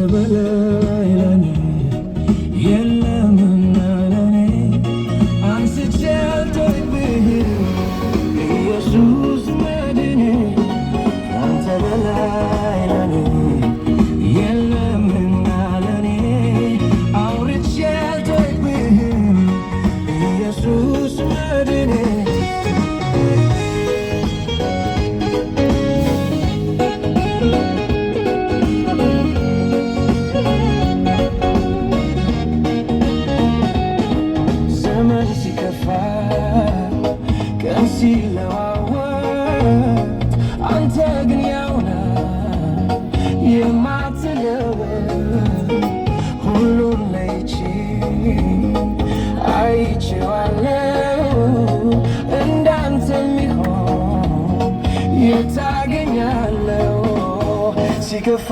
በላይ ለኔ የለምና ለኔ አንስቼ አልተውብህ ኢየሱስ መድኔ ካንተ በላይ ለኔ የለምና ለኔ አውርቼ አልተውብህ ኢየሱስ መድኔ ቀን ሲለዋወጥ አንተ ግን ያው ነህ የማትለወጥ ሁሉን ለይቼ አይቼዋለሁ እንዳንተ የሚሆን የት አገኛለሁ ሲከፋ